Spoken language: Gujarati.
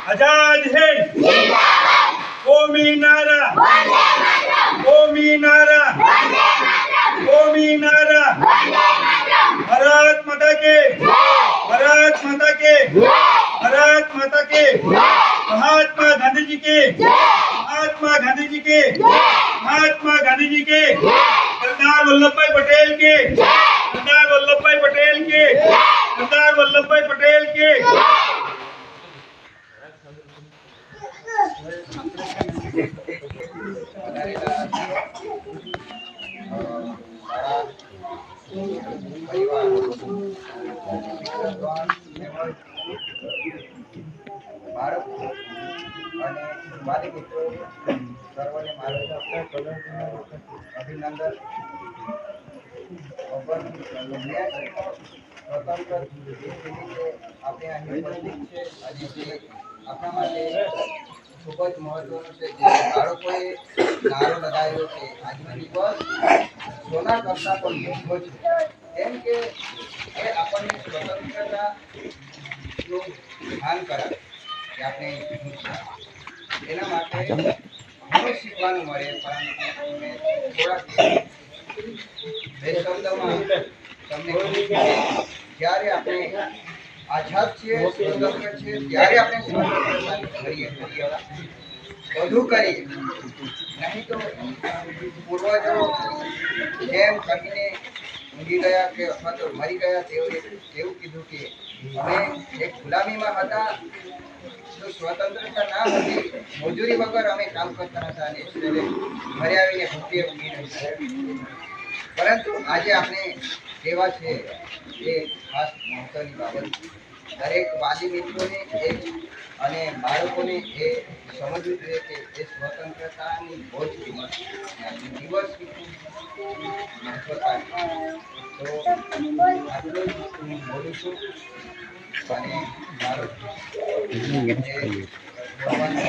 आजाद हिंद कौमी नारा कौमी नारा कौमी नारा भारत माता के भारत माता के भारत माता के महात्मा गांधी जी के महात्मा गांधी जी के महात्मा गांधी जी के सरदार वल्लभ भाई पटेल के सरदार वल्लभ भाई पटेल के सरदार वल्लभ भाई पटेल के अभिनंदन खूब ज महत्व बाळकोए नारो लगायो के આજનો દિવસ સોના કરતા પણ મોટો છે કેમ કે એ આપણને સ્વતંત્રતા નું ભાન કરાવે કે આપણે એના માટે ઘણું શીખવાનું મળે પરંતુ મેં થોડા બે શબ્દમાં તમને જ્યારે આપણે आजाद छे स्वतंत्र छे त्यारे आपणे स्वतंत्रता करीए વધુ કરીએ નહીં તો પૂર્વજો જેમ કરીને ઊંઘી ગયા કે અથવા તો મરી ગયા તેવું કીધું કે અમે એક ગુલામીમાં હતા તો સ્વતંત્રતા ના હતી મજૂરી વગર અમે કામ કરતા હતા અને ઘરે આવીને ભૂખે ઊંઘી રહ્યા પરંતુ આજે આપણે સેવા છે એ ખાસ મહત્વની બાબત દરેક વાલી મિત્રોને અને બાળકોને એ સમજવું જોઈએ કે એ સ્વતંત્રતાની બહુ જ કિંમત દિવસની મહત્વતા તો આટલું જ હું બોલું છું અને ભારત એ ભગવાનનો